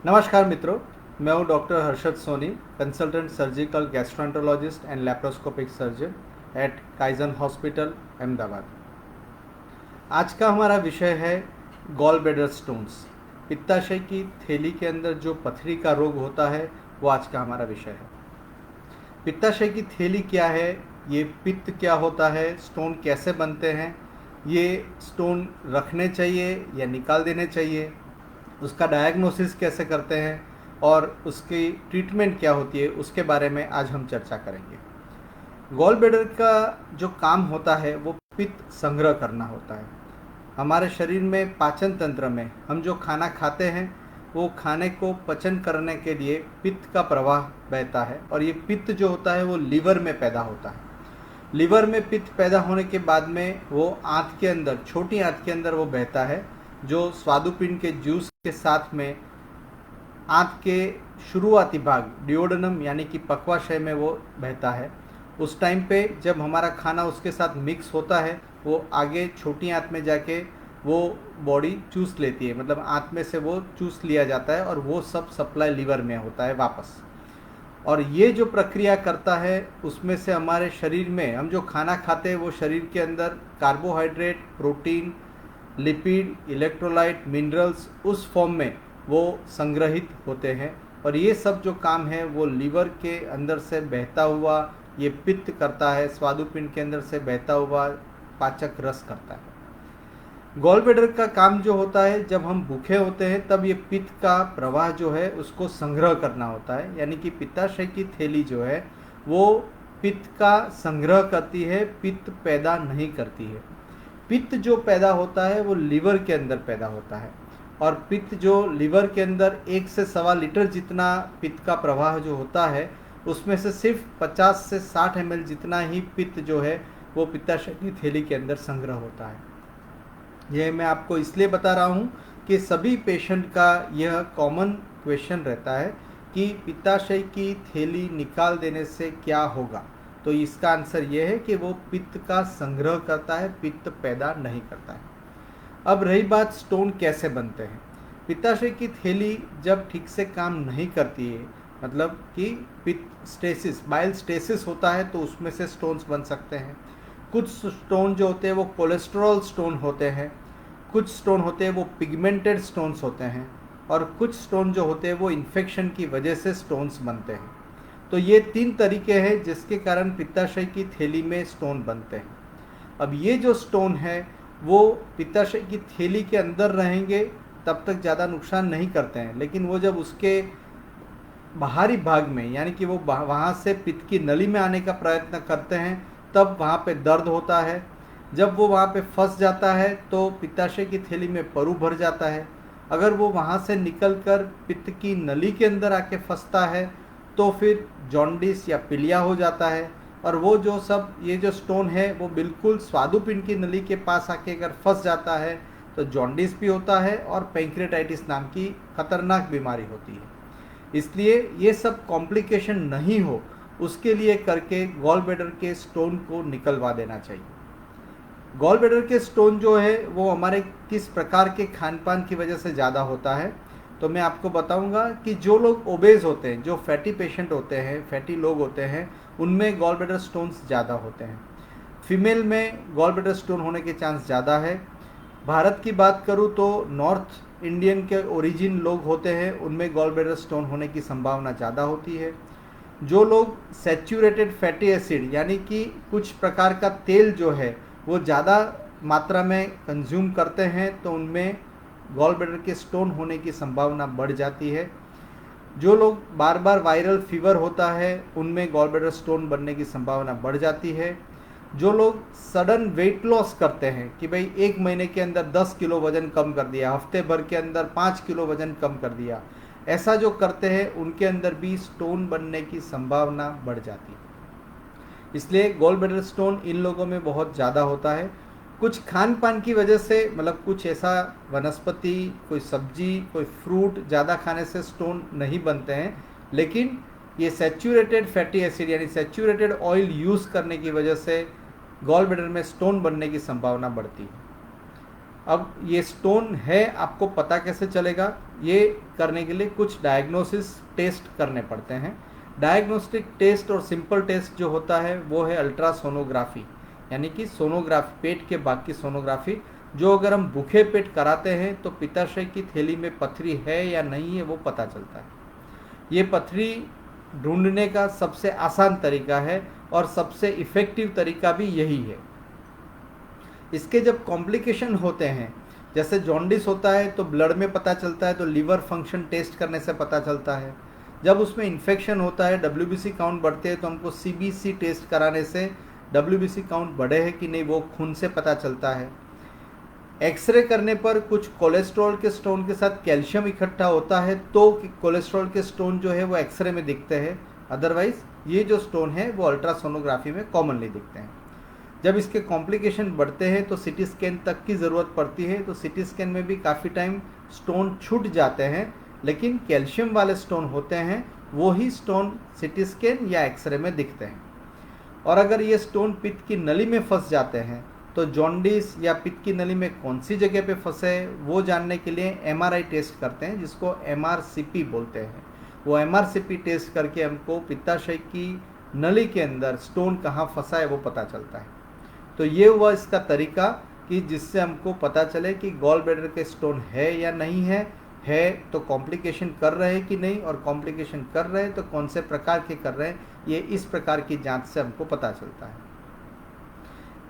नमस्कार मित्रों, मैं हूं doctor Harshad Soni, consultant surgical gastroenterologist and laparoscopic surgeon at Kaizen hospital, Ahmedabad. आज का हमारा विषय है गॉल ब्लैडर स्टोन्स। पित्ताशय की थैली के अंदर जो पथरी का रोग होता है वो आज का हमारा विषय है। पित्ताशय की थैली क्या है, ये पित्त क्या होता है, स्टोन कैसे बनते हैं, ये स्टोन रखने चाहिए या निकाल देने चाहिए, उसका डायग्नोसिस कैसे करते हैं और उसकी ट्रीटमेंट क्या होती है, उसके बारे में आज हम चर्चा करेंगे। गॉल ब्लैडर का जो काम होता है वो पित्त संग्रह करना होता है। हमारे शरीर में पाचन तंत्र में हम जो खाना खाते हैं वो खाने को पचन करने के लिए पित्त का प्रवाह बहता है, और ये पित्त जो होता है वो लीवर में पैदा होता है। लीवर में पित्त पैदा होने के बाद में वो आंत के अंदर, छोटी आंत के अंदर वो बहता है, जो स्वादुपिंड के जूस के साथ में आंत के शुरुआती भाग डिओडेनम यानी कि पक्वाशय में वो बहता है। उस टाइम पे जब हमारा खाना उसके साथ मिक्स होता है वो आगे छोटी आंत में जाके वो बॉडी चूस लेती है, मतलब आंत में से वो चूस लिया जाता है और वो सब सप्लाई लीवर में होता है वापस। और ये जो प्रक्रिया करता है उसमें से हमारे शरीर में हम जो खाना खाते हैं वो शरीर के अंदर carbohydrate, protein, lipid, electrolyte, minerals उस फॉर्म में वो संग्रहित होते हैं, और ये सब जो काम है वो लीवर के अंदर से बहता हुआ ये पित्त करता है, स्वादुपिंड के अंदर से बहता हुआ पाचक रस करता है। गॉल ब्लैडर का काम जो होता है, जब हम भूखे होते हैं तब ये पित्त का प्रवाह जो है उसको संग्रह करना होता है, यानी कि पित्ताशय की थैली जो है वो पित्त का संग्रह करती है, पित्त पैदा नहीं करती है। पित्त जो पैदा होता है वो लीवर के अंदर पैदा होता है, और पित्त जो लीवर के अंदर 1 से 1.25 लीटर जितना पित्त का प्रवाह जो होता है उसमें से सिर्फ 50 से 60 ml जितना ही पित्त जो है वो पित्ताशय की थैली के अंदर संग्रह होता है। यह मैं आपको इसलिए बता रहा हूँ कि सभी पेशेंट का यह कॉमन क्वेश्चन रहता है कि पित्ताशय की थैली निकाल देने से क्या होगा। तो इसका आंसर यह है कि वो पित्त का संग्रह करता है, पित्त पैदा नहीं करता है। अब रही बात स्टोन कैसे बनते हैं। पित्ताशय की थैली जब ठीक से काम नहीं करती है, मतलब कि पित्त स्टेसिस, बाइल स्टेसिस होता है, तो उसमें से स्टोन्स बन सकते हैं। कुछ स्टोन जो होते हैं वो कोलेस्ट्रॉल स्टोन होते हैं, कुछ स्टोन होते हैं वो पिगमेंटेड स्टोन्स होते हैं, और कुछ स्टोन जो होते हैं वो इन्फेक्शन की वजह से स्टोन्स बनते हैं। तो ये 3 तरीके हैं जिसके कारण पित्ताशय की थैली में स्टोन बनते हैं। अब ये जो स्टोन है वो पित्ताशय की थैली के अंदर रहेंगे तब तक ज़्यादा नुकसान नहीं करते हैं, लेकिन वो जब उसके बाहरी भाग में, यानी कि वो वहाँ से पित्त की नली में आने का प्रयत्न करते हैं, तब वहाँ पे दर्द होता है। जब वो वहाँ पे फंस जाता है तो पित्ताशय की थैली में परु भर जाता है। अगर वो वहाँ से निकलकर पित्त की नली के अंदर आके फंसता है तो फिर जॉन्डिस या पीलिया हो जाता है, और वो जो सब ये जो स्टोन है वो बिल्कुल स्वादुपिंड की नली के पास आके अगर फंस जाता है तो जॉन्डिस भी होता है और पैंक्रेटाइटिस नाम की खतरनाक बीमारी होती है। इसलिए ये सब कॉम्प्लिकेशन नहीं हो उसके लिए करके गॉल ब्लैडर के स्टोन को निकलवा देना चाहिए। गॉल ब्लैडर के स्टोन जो है वो हमारे किस प्रकार के खान पान की वजह से ज़्यादा होता है, तो मैं आपको बताऊंगा कि जो लोग ओबेज होते हैं, जो फैटी पेशेंट होते हैं, फैटी लोग होते हैं, उनमें गॉल ब्लैडर स्टोन्स ज़्यादा होते हैं। फीमेल में गॉल ब्लैडर स्टोन होने के चांस ज़्यादा है। भारत की बात करूँ तो नॉर्थ इंडियन के ओरिजिन लोग होते हैं, उनमें गॉल ब्लैडर स्टोन होने की संभावना ज़्यादा होती है। जो लोग सैचुरेटेड फैटी एसिड यानी कि कुछ प्रकार का तेल जो है वो ज़्यादा मात्रा में कंज्यूम करते हैं तो उनमें गॉल ब्लैडर के स्टोन होने की संभावना बढ़ जाती है। जो लोग बार बार वायरल फीवर होता है उनमें गॉल ब्लैडर स्टोन बनने की संभावना बढ़ जाती है। जो लोग सडन वेट लॉस करते हैं कि भाई 1 महीने के अंदर 10 किलो वजन कम कर दिया, हफ्ते भर के अंदर 5 किलो वजन कम कर दिया, ऐसा जो करते हैं उनके अंदर भी स्टोन बनने की संभावना बढ़ जाती है। इसलिए गॉल ब्लैडर स्टोन इन लोगों में बहुत ज़्यादा होता है। कुछ खान पान की वजह से, मतलब कुछ ऐसा वनस्पति, कोई सब्जी, कोई फ्रूट ज़्यादा खाने से स्टोन नहीं बनते हैं, लेकिन ये सैचुरेटेड फैटी एसिड यानी सैचुरेटेड ऑयल यूज़ करने की वजह से गॉल ब्लैडर में स्टोन बनने की संभावना बढ़ती है। अब ये स्टोन है आपको पता कैसे चलेगा? ये करने के लिए कुछ डायग्नोसिस टेस्ट करने पड़ते हैं। डायग्नोस्टिक टेस्ट और सिंपल टेस्ट जो होता है वो है अल्ट्रासोनोग्राफी, यानी कि सोनोग्राफी, पेट के भाग की सोनोग्राफी, जो अगर हम भूखे पेट कराते हैं तो पित्ताशय की थैली में पथरी है या नहीं है वो पता चलता है। ये पथरी ढूंढने का सबसे आसान तरीका है और सबसे इफ़ेक्टिव तरीका भी यही है। इसके जब कॉम्प्लिकेशन होते हैं, जैसे जॉन्डिस होता है तो ब्लड में पता चलता है, तो लीवर फंक्शन टेस्ट करने से पता चलता है। जब उसमें इन्फेक्शन होता है, WBC काउंट बढ़ते हैं, तो हमको CBC टेस्ट कराने से WBC काउंट बढ़े हैं कि नहीं वो खून से पता चलता है। एक्सरे करने पर कुछ कोलेस्ट्रॉल के स्टोन के साथ कैल्शियम इकट्ठा होता है, तो कोलेस्ट्रॉल के स्टोन जो है वो एक्सरे में दिखते हैं। अदरवाइज ये जो स्टोन है वो अल्ट्रासोनोग्राफी में कॉमनली दिखते हैं। जब इसके कॉम्प्लिकेशन बढ़ते हैं तो CT स्कैन तक की ज़रूरत पड़ती है, तो CT स्कैन में भी काफ़ी टाइम स्टोन छूट जाते हैं, लेकिन कैल्शियम वाले स्टोन होते हैं, वो ही स्टोन CT स्कैन या एक्सरे में दिखते हैं। और अगर ये स्टोन पित्त की नली में फंस जाते हैं तो जॉन्डिस या पित्त की नली में कौन सी जगह पे फंसे वो जानने के लिए MRI टेस्ट करते हैं, जिसको MRCP बोलते हैं। वो MRCP टेस्ट करके हमको पित्ताशय की नली के अंदर स्टोन कहाँ फंसा है वो पता चलता है। तो ये हुआ इसका तरीका कि जिससे हमको पता चले कि गॉल ब्लैडर के स्टोन है या नहीं है तो कॉम्प्लिकेशन कर रहे हैं कि नहीं, और कॉम्प्लिकेशन कर रहे हैं तो कौन से प्रकार के कर रहे हैं, ये इस प्रकार की जांच से हमको पता चलता है।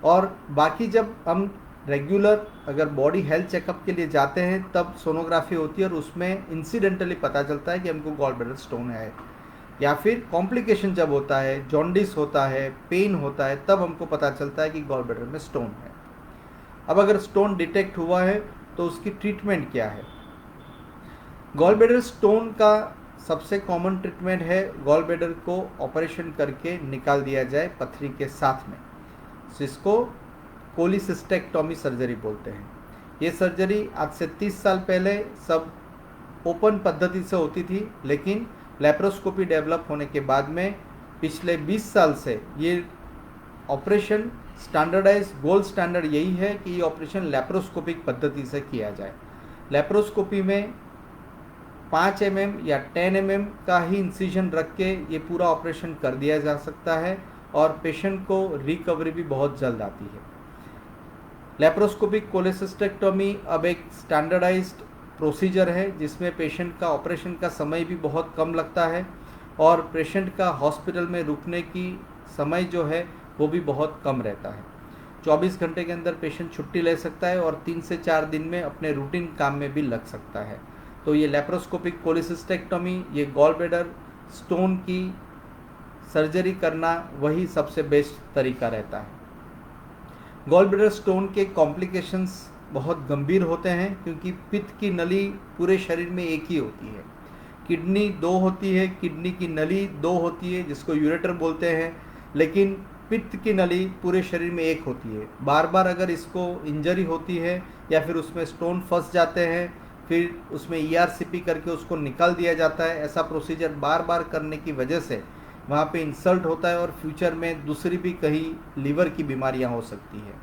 और बाकी जब हम रेगुलर अगर बॉडी हेल्थ चेकअप के लिए जाते हैं तब सोनोग्राफी होती है और उसमें इंसिडेंटली पता चलता है कि हमको गॉल ब्लैडर स्टोन है, या फिर कॉम्प्लिकेशन जब होता है, जॉन्डिस होता है, पेन होता है, तब हमको पता चलता है कि गॉल ब्लैडर में स्टोन है। अब अगर स्टोन डिटेक्ट हुआ है तो उसकी ट्रीटमेंट क्या है? गॉल ब्लैडर स्टोन का सबसे कॉमन ट्रीटमेंट है गॉल ब्लैडर को ऑपरेशन करके निकाल दिया जाए पथरी के साथ में, जिसको कोलिसिस्टेक्टोमी सर्जरी बोलते हैं। ये सर्जरी आज से 30 साल पहले सब ओपन पद्धति से होती थी, लेकिन लेप्रोस्कोपी डेवलप होने के बाद में पिछले 20 साल से ये ऑपरेशन स्टैंडर्डाइज गोल्ड स्टैंडर्ड यही है कि ये ऑपरेशन लेप्रोस्कोपिक पद्धति से किया जाए। लेप्रोस्कोपी में 5 mm या 10 mm का ही इंसिजन रख के ये पूरा ऑपरेशन कर दिया जा सकता है और पेशेंट को रिकवरी भी बहुत जल्द आती है। लेप्रोस्कोपिक कोलेसिस्टेक्टोमी अब एक स्टैंडर्डाइज्ड प्रोसीजर है जिसमें पेशेंट का ऑपरेशन का समय भी बहुत कम लगता है और पेशेंट का हॉस्पिटल में रुकने की समय जो है वो भी बहुत कम रहता है। 24 घंटे के अंदर पेशेंट छुट्टी ले सकता है और 3 से 4 दिन में अपने रूटीन काम में भी लग सकता है। तो ये लेप्रोस्कोपिक कोलिसिस्टेक्टोमी, ये गॉल ब्लैडर स्टोन की सर्जरी करना वही सबसे बेस्ट तरीका रहता है। गॉल ब्लैडर स्टोन के कॉम्प्लिकेशंस बहुत गंभीर होते हैं क्योंकि पित्त की नली पूरे शरीर में एक ही होती है। किडनी 2 होती है, किडनी की नली 2 होती है जिसको यूरेटर बोलते हैं, लेकिन पित्त की नली पूरे शरीर में एक होती है। बार बार अगर इसको इंजरी होती है या फिर उसमें स्टोन फंस जाते हैं, फिर उसमें ERCP करके उसको निकाल दिया जाता है, ऐसा प्रोसीजर बार बार करने की वजह से वहाँ पे इंसल्ट होता है और फ्यूचर में दूसरी भी कहीं लीवर की बीमारियाँ हो सकती है।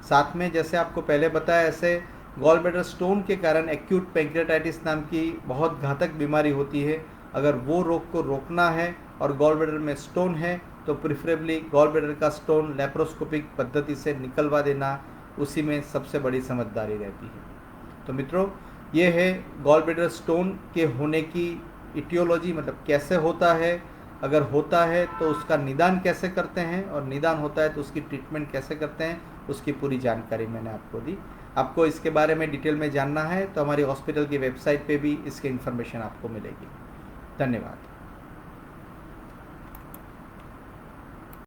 साथ में जैसे आपको पहले बताया, ऐसे गॉल ब्लैडर स्टोन के कारण एक्यूट पैंक्रियाटाइटिस नाम की बहुत घातक बीमारी होती है। अगर वो रोग को रोकना है और गॉल ब्लैडर में स्टोन है तो प्रिफरेबली गॉल ब्लैडर का स्टोन लेप्रोस्कोपिक पद्धति से निकलवा देना उसी में सबसे बड़ी समझदारी रहती है। तो मित्रों, ये है गॉल ब्लैडर स्टोन के होने की इटियोलॉजी, मतलब कैसे होता है, अगर होता है तो उसका निदान कैसे करते हैं, और निदान होता है तो उसकी ट्रीटमेंट कैसे करते हैं, उसकी पूरी जानकारी मैंने आपको दी। आपको इसके बारे में डिटेल में जानना है तो हमारी हॉस्पिटल की वेबसाइट पे भी इसकी इन्फॉर्मेशन आपको मिलेगी। धन्यवाद।